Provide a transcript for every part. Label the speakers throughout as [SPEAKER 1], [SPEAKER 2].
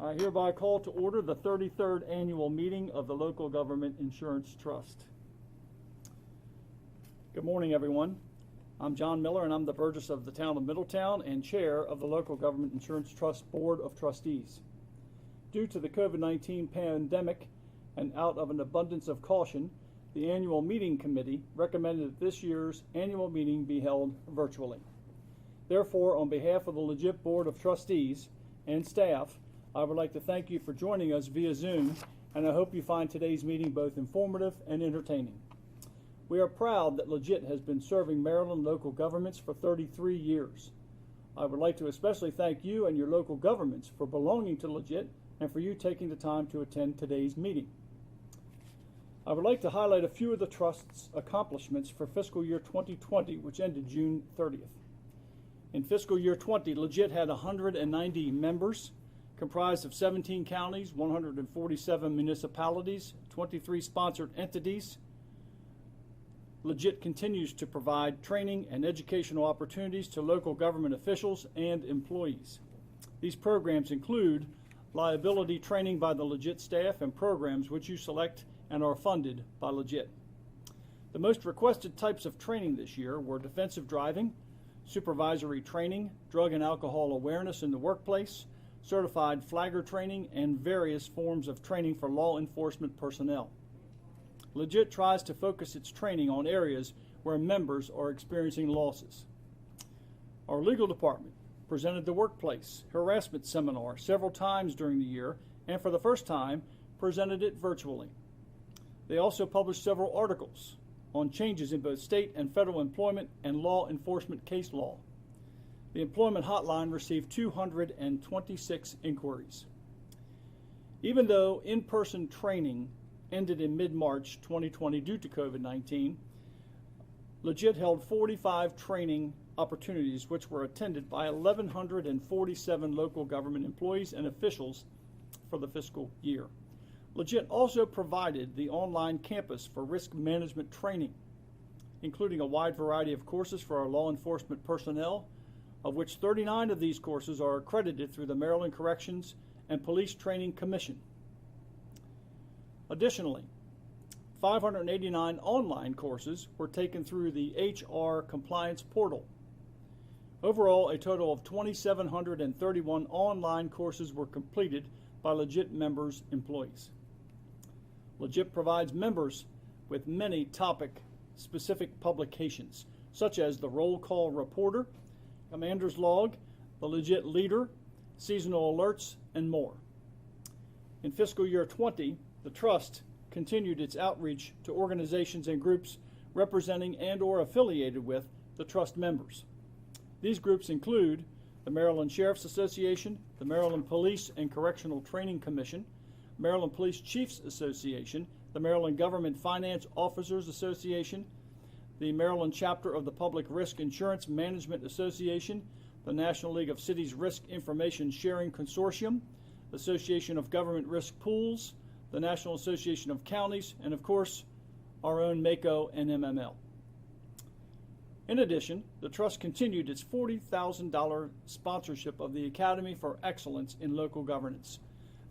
[SPEAKER 1] I hereby call to order the 33rd annual meeting of the Local Government Insurance Trust. Good morning, everyone. I'm John Miller, and I'm the Burgess of the town of Middletown and Chair of the Local Government Insurance Trust Board of Trustees. Due to the COVID-19 pandemic and out of an abundance of caution, the annual meeting committee recommended that this year's annual meeting be held virtually. Therefore, on behalf of the LGIT Board of Trustees and staff, I would like to thank you for joining us via Zoom, and I hope you find today's meeting both informative and entertaining. We are proud that LGIT has been serving Maryland local governments for 33 years. I would like to especially thank you and your local governments for belonging to LGIT and for you taking the time to attend today's meeting. I would like to highlight a few of the Trust's accomplishments for fiscal year 2020, which ended June 30th. In fiscal year 20, LGIT had 190 members, comprised of 17 counties, 147 municipalities, 23 sponsored entities. LGIT continues to provide training and educational opportunities to local government officials and employees. These programs include liability training by the LGIT staff and programs which you select and are funded by LGIT. The most requested types of training this year were defensive driving, supervisory training, drug and alcohol awareness in the workplace, certified flagger training, and various forms of training for law enforcement personnel. LGIT tries to focus its training on areas where members are experiencing losses. Our legal department presented the workplace harassment seminar several times during the year, and for the first time presented it virtually. They also published several articles on changes in both state and federal employment and law enforcement case law. The employment hotline received 226 inquiries. Even though in-person training ended in mid-March 2020 due to COVID-19, LGIT held 45 training opportunities which were attended by 1,147 local government employees and officials for the fiscal year. LGIT also provided the online campus for risk management training, including a wide variety of courses for our law enforcement personnel, of which 39 of these courses are accredited through the Maryland Corrections and Police Training Commission. Additionally, 589 online courses were taken through the HR compliance portal. Overall, a total of 2,731 online courses were completed by LGIT members' employees. LGIT provides members with many topic-specific publications, such as the Roll Call Reporter, Commander's Log, the LGIT Leader, Seasonal Alerts, and more. In fiscal year 20, the Trust continued its outreach to organizations and groups representing and or affiliated with the Trust members. These groups include the Maryland Sheriff's Association, the Maryland Police and Correctional Training Commission, Maryland Police Chiefs Association, the Maryland Government Finance Officers Association, the Maryland chapter of the Public Risk Insurance Management Association, the National League of Cities Risk Information Sharing Consortium, the Association of Government Risk Pools, the National Association of Counties, and of course, our own MACO and MML. In addition, the Trust continued its $40,000 sponsorship of the Academy for Excellence in Local Governance.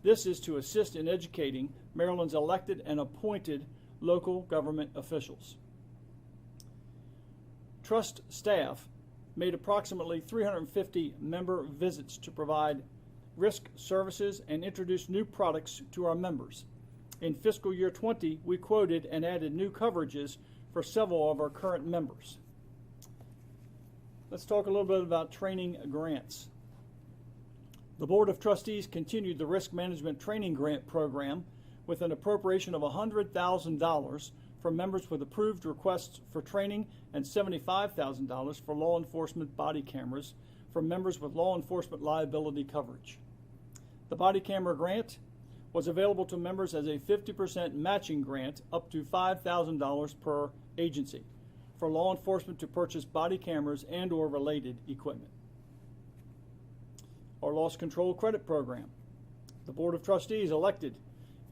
[SPEAKER 1] This is to assist in educating Maryland's elected and appointed local government officials. Trust staff made approximately 350 member visits to provide risk services and introduce new products to our members. In fiscal year 20, we quoted and added new coverages for several of our current members. Let's talk a little bit about training grants. The Board of Trustees continued the Risk Management Training Grant Program with an appropriation of $100,000 for members with approved requests for training and $75,000 for law enforcement body cameras for members with law enforcement liability coverage. The body camera grant was available to members as a 50% matching grant up to $5,000 per agency for law enforcement to purchase body cameras and or related equipment. Our Loss Control Credit Program. The Board of Trustees elected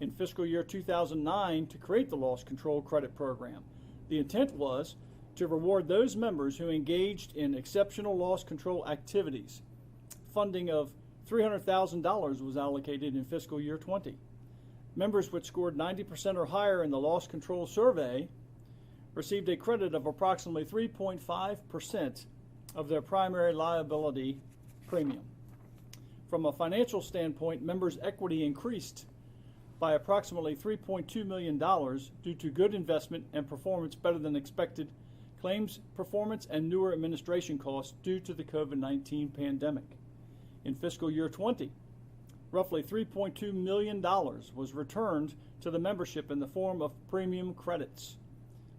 [SPEAKER 1] in fiscal year 2009 to create the Loss Control Credit Program. The intent was to reward those members who engaged in exceptional loss control activities, funding of $300,000 was allocated in fiscal year 20. Members which scored 90% or higher in the loss control survey received a credit of approximately 3.5% of their primary liability premium. From a financial standpoint, members' equity increased by approximately $3.2 million due to good investment and performance better than expected claims performance and newer administration costs due to the COVID-19 pandemic. In fiscal year 20, roughly $3.2 million was returned to the membership in the form of premium credits.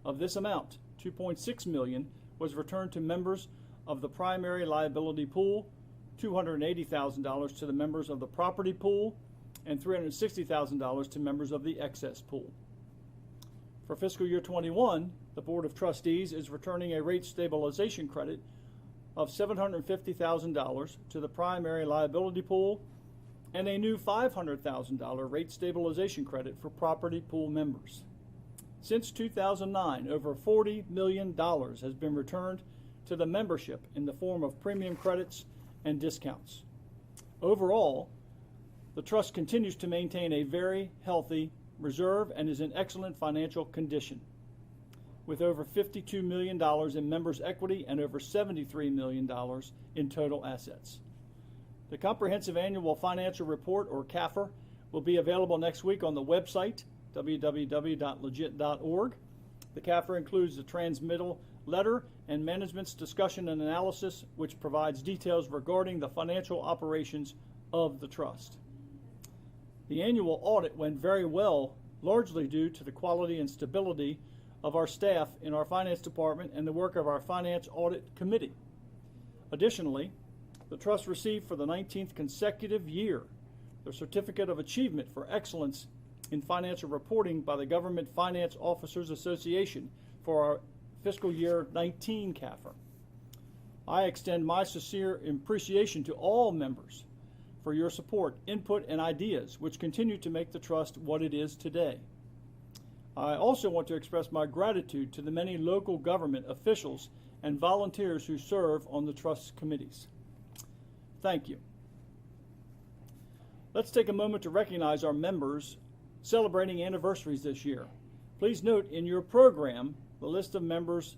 [SPEAKER 1] Of this amount, $2.6 million was returned to members of the primary liability pool, $280,000 to the members of the property pool, and $360,000 to members of the excess pool. For fiscal year 21, the Board of Trustees is returning a rate stabilization credit of $750,000 to the primary liability pool and a new $500,000 rate stabilization credit for property pool members. Since 2009, over $40 million has been returned to the membership in the form of premium credits and discounts. Overall, the Trust continues to maintain a very healthy reserve and is in excellent financial condition, with over $52 million in members' equity and over $73 million in total assets. The Comprehensive Annual Financial Report, or CAFR, will be available next week on the website, www.legit.org. The CAFR includes the transmittal letter and management's discussion and analysis, which provides details regarding the financial operations of the Trust. The annual audit went very well, largely due to the quality and stability of our staff in our finance department and the work of our finance audit committee. Additionally, the Trust received for the 19th consecutive year the Certificate of Achievement for Excellence in Financial Reporting by the Government Finance Officers Association for our fiscal year 19 CAFR. I extend my sincere appreciation to all members for your support, input, and ideas, which continue to make the Trust what it is today. I also want to express my gratitude to the many local government officials and volunteers who serve on the Trust's committees. Thank you. Let's take a moment to recognize our members celebrating anniversaries this year. Please note in your program the list of members'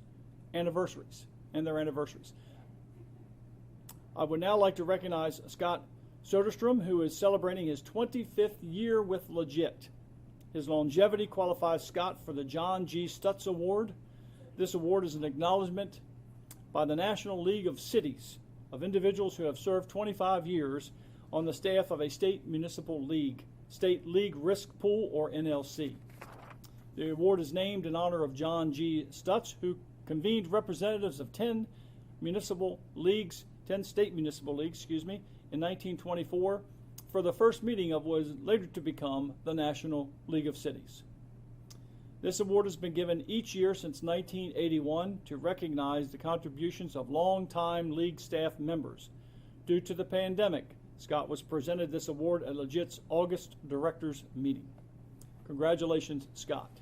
[SPEAKER 1] anniversaries and their anniversaries. I would now like to recognize Scott Soderstrom, who is celebrating his 25th year with Legit. His longevity qualifies Scott for the John G. Stutz Award. This award is an acknowledgement by the National League of Cities of individuals who have served 25 years on the staff of a state municipal league, State League Risk Pool, or NLC. The award is named in honor of John G. Stutz, who convened representatives of 10 state municipal leagues, in 1924 for the first meeting of what was later to become the National League of Cities. This award has been given each year since 1981 to recognize the contributions of longtime league staff members. Due to the pandemic, Scott was presented this award at Legit's August directors meeting. Congratulations, Scott.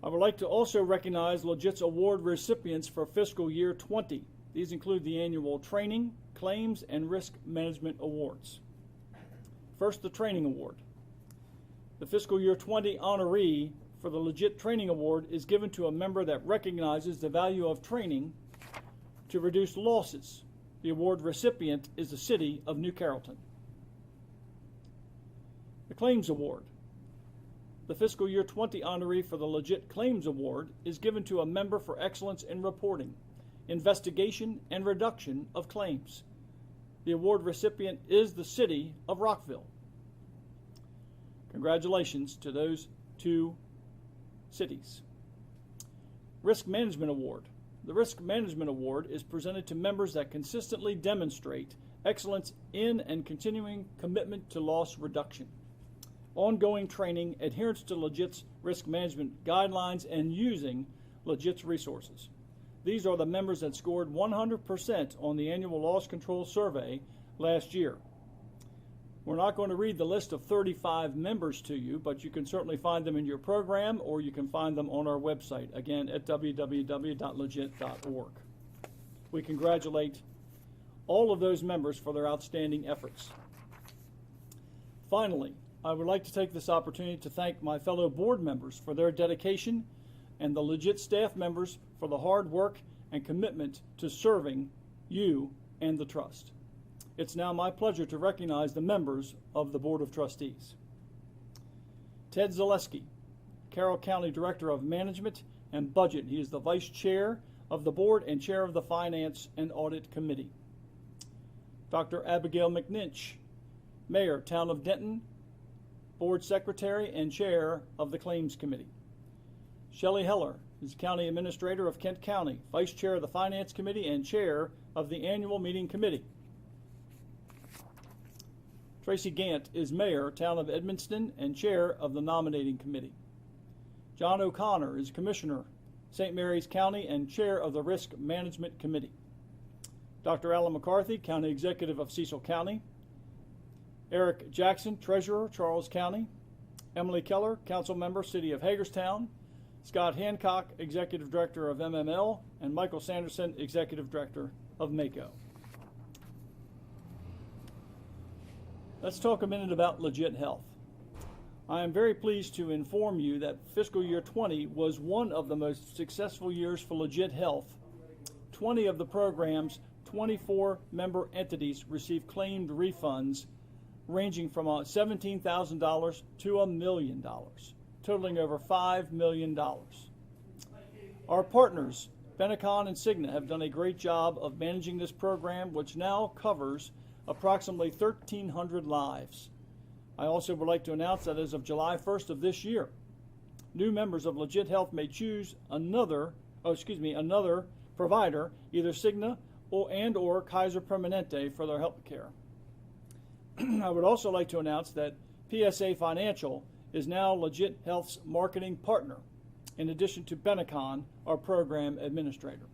[SPEAKER 1] I would like to also recognize Legit's award recipients for fiscal year 20. These include the annual Training, Claims, and Risk Management Awards. First, the Training Award. The fiscal year 20 honoree for the Legit Training Award is given to a member that recognizes the value of training to reduce losses. The award recipient is the City of New Carrollton. The Claims Award. The fiscal year 20 honoree for the Legit Claims Award is given to a member for excellence in reporting, investigation, and reduction of claims. The award recipient is the City of Rockville. Congratulations to those two cities. Risk Management Award. The Risk Management Award is presented to members that consistently demonstrate excellence in and continuing commitment to loss reduction, ongoing training, adherence to Legit's risk management guidelines, and using Legit's resources. These are the members that scored 100% on the annual loss control survey last year. We're not going to read the list of 35 members to you, but you can certainly find them in your program, or you can find them on our website, again, at www.legit.org. We congratulate all of those members for their outstanding efforts. Finally, I would like to take this opportunity to thank my fellow board members for their dedication and the LGIT staff members for the hard work and commitment to serving you and the trust. It's now my pleasure to recognize the members of the Board of Trustees. Ted Zaleski, Carroll County Director of Management and Budget. He is the Vice Chair of the Board and Chair of the Finance and Audit Committee. Dr. Abigail McNinch, Mayor, Town of Denton, Board Secretary and Chair of the Claims Committee. Shelley Heller is County Administrator of Kent County, Vice Chair of the Finance Committee and Chair of the Annual Meeting Committee. Tracy Gant is Mayor, Town of Edmonston and Chair of the Nominating Committee. John O'Connor is Commissioner, St. Mary's County and Chair of the Risk Management Committee. Dr. Alan McCarthy, County Executive of Cecil County. Eric Jackson, Treasurer, Charles County. Emily Keller, Council Member, City of Hagerstown. Scott Hancock, Executive Director of MML, and Michael Sanderson, Executive Director of MACO. Let's talk a minute about LGIT Health. I am very pleased to inform you that fiscal year 20 was one of the most successful years for LGIT Health. 20 of the program's 24 member entities received claimed refunds ranging from $17,000 to $1 million, totaling over $5 million. Our partners, Benecon and Cigna, have done a great job of managing this program, which now covers approximately 1,300 lives. I also would like to announce that as of July 1st of this year, new members of LGIT Health may choose another provider, either Cigna or Kaiser Permanente, for their health care. I would also like to announce that PSA Financial is now LGIT Health's marketing partner, in addition to Benecon, our program administrator.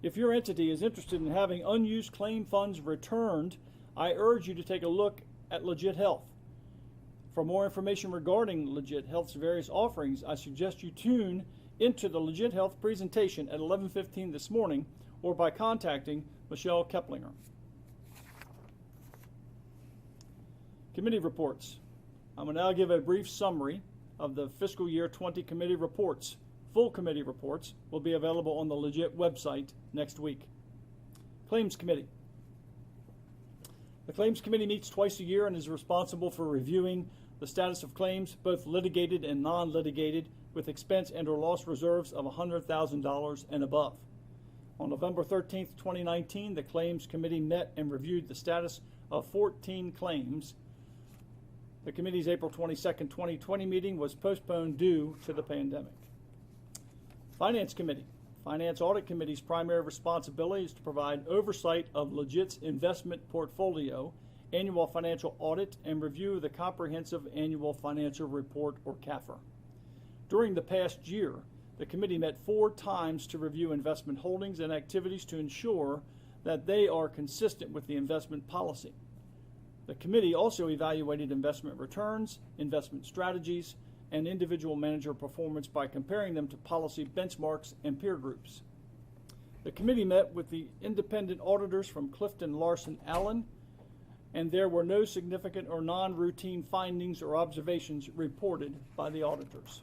[SPEAKER 1] If your entity is interested in having unused claim funds returned, I urge you to take a look at LGIT Health. For more information regarding LGIT Health's various offerings, I suggest you tune into the LGIT Health presentation at 11:15 this morning or by contacting Michelle Keplinger. Committee reports. I will now give a brief summary of the fiscal year 20 committee reports. Full committee reports will be available on the LGIT website next week. Claims Committee. The Claims Committee meets twice a year and is responsible for reviewing the status of claims, both litigated and non-litigated, with expense and/or loss reserves of $100,000 and above. On November 13, 2019, the Claims Committee met and reviewed the status of 14 claims. The committee's April 22, 2020 meeting was postponed due to the pandemic. Finance Committee. Finance Audit Committee's primary responsibility is to provide oversight of LGIT's investment portfolio, annual financial audit, and review the Comprehensive Annual Financial Report, or CAFR. During the past year, the committee met 4 times to review investment holdings and activities to ensure that they are consistent with the investment policy. The committee also evaluated investment returns, investment strategies, and individual manager performance by comparing them to policy benchmarks and peer groups. The committee met with the independent auditors from Clifton Larson Allen, and there were no significant or non-routine findings or observations reported by the auditors.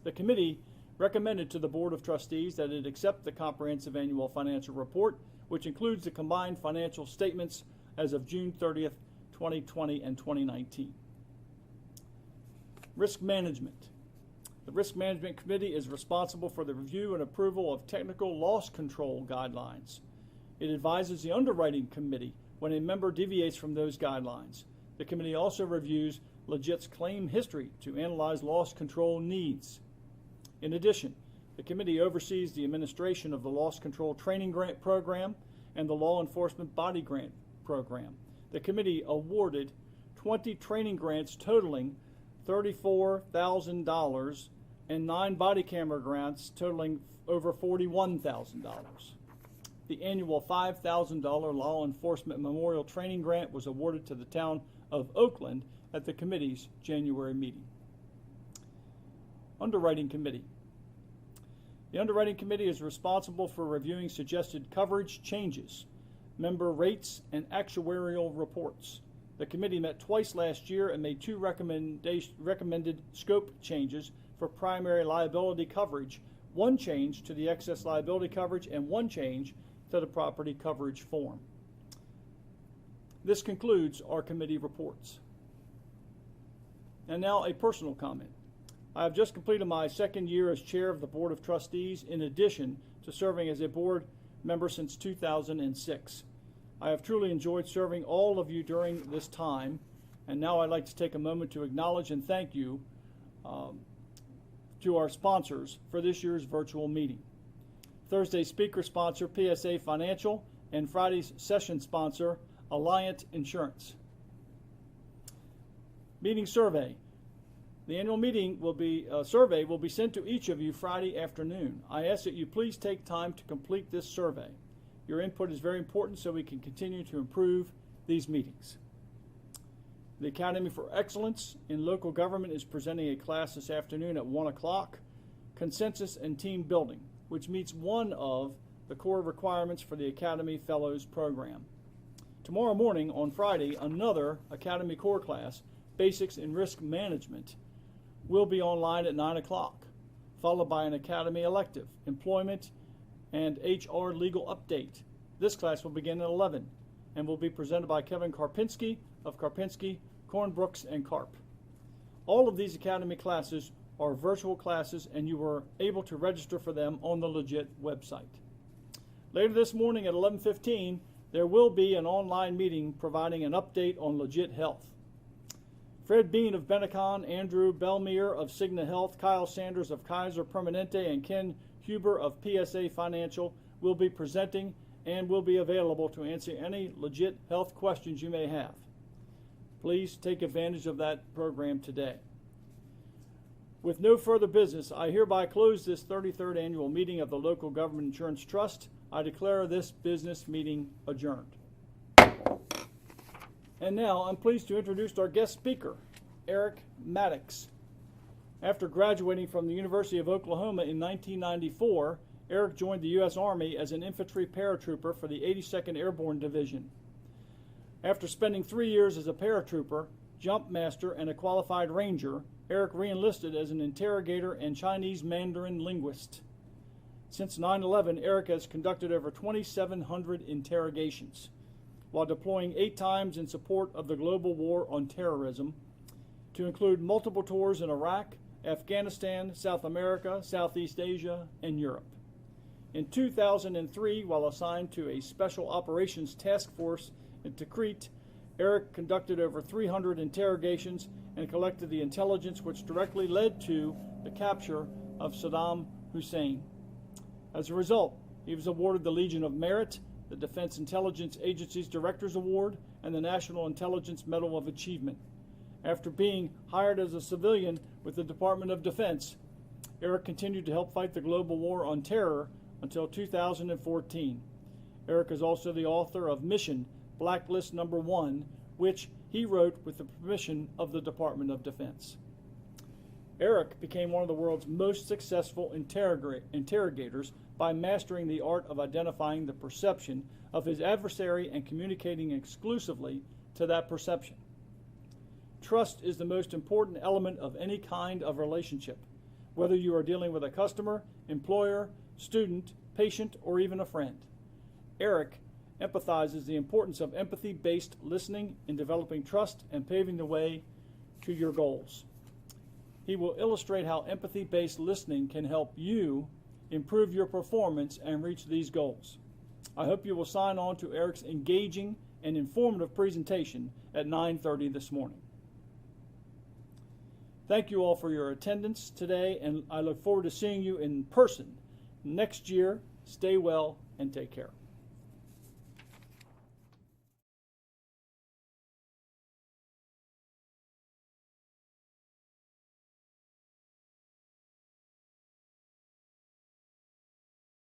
[SPEAKER 1] The committee recommended to the Board of Trustees that it accept the Comprehensive Annual Financial Report, which includes the combined financial statements as of June 30th, 2020 and 2019. Risk Management. The Risk Management Committee is responsible for the review and approval of technical loss control guidelines. It advises the Underwriting Committee when a member deviates from those guidelines. The committee also reviews LGIT's claim history to analyze loss control needs. In addition, the committee oversees the administration of the Loss Control Training Grant Program and the Law Enforcement Body Grant Program. The committee awarded 20 training grants totaling $34,000 and 9 body camera grants totaling over $41,000. The annual $5,000 Law Enforcement Memorial Training Grant was awarded to the town of Oakland at the committee's January meeting. Underwriting Committee. The Underwriting Committee is responsible for reviewing suggested coverage changes member rates, and actuarial reports. The committee met twice last year and made two recommended scope changes for primary liability coverage, one change to the excess liability coverage and one change to the property coverage form. This concludes our committee reports. And now a personal comment. I have just completed my second year as chair of the Board of Trustees in addition to serving as a board member since 2006. I have truly enjoyed serving all of you during this time, and now I'd like to take a moment to acknowledge and thank you to our sponsors for this year's virtual meeting. Thursday's speaker sponsor, PSA Financial, and Friday's session sponsor, Alliant Insurance. Meeting survey. The annual meeting survey will be sent to each of you Friday afternoon. I ask that you please take time to complete this survey. Your input is very important so we can continue to improve these meetings. The Academy for Excellence in Local Government is presenting a class this afternoon at 1 o'clock, Consensus and Team Building, which meets one of the core requirements for the Academy Fellows Program. Tomorrow morning, on Friday, another Academy core class, Basics in Risk Management, will be online at 9 o'clock, followed by an Academy elective, Employment and HR Legal Update. This class will begin at 11 and will be presented by Kevin Karpinski of Karpinski, Cornbrooks, and Karp. All of these Academy classes are virtual classes, and you are able to register for them on the LGIT website. Later this morning at 11:15, there will be an online meeting providing an update on LGIT Health. Fred Bean of Benecon, Andrew Belmere of Cigna Health, Kyle Sanders of Kaiser Permanente, and Ken Huber of PSA Financial will be presenting and will be available to answer any LGIT Health questions you may have. Please take advantage of that program today. With no further business, I hereby close this 33rd annual meeting of the Local Government Insurance Trust. I declare this business meeting adjourned. And now I'm pleased to introduce our guest speaker, Eric Maddox. After graduating from the University of Oklahoma in 1994, Eric joined the U.S. Army as an infantry paratrooper for the 82nd Airborne Division. After spending 3 years as a paratrooper, jump master, and a qualified ranger, Eric re-enlisted as an interrogator and Chinese Mandarin linguist. Since 9/11, Eric has conducted over 2,700 interrogations, while deploying 8 times in support of the global war on terrorism, to include multiple tours in Iraq, Afghanistan, South America, Southeast Asia, and Europe. In 2003, while assigned to a Special Operations Task Force in Tikrit, Eric conducted over 300 interrogations and collected the intelligence which directly led to the capture of Saddam Hussein. As a result, he was awarded the Legion of Merit, the Defense Intelligence Agency's Director's Award, and the National Intelligence Medal of Achievement. After being hired as a civilian with the Department of Defense, Eric continued to help fight the global war on terror until 2014. Eric is also the author of Mission Blacklist No. 1, which he wrote with the permission of the Department of Defense. Eric became one of the world's most successful interrogators by mastering the art of identifying the perception of his adversary and communicating exclusively to that perception. Trust is the most important element of any kind of relationship, whether you are dealing with a customer, employer, student, patient, or even a friend. Eric emphasizes the importance of empathy-based listening in developing trust and paving the way to your goals. He will illustrate how empathy-based listening can help you improve your performance and reach these goals. I hope you will sign on to Eric's engaging and informative presentation at 9:30 this morning. Thank you all for your attendance today, and I look forward to seeing you in person next year. Stay well and take care.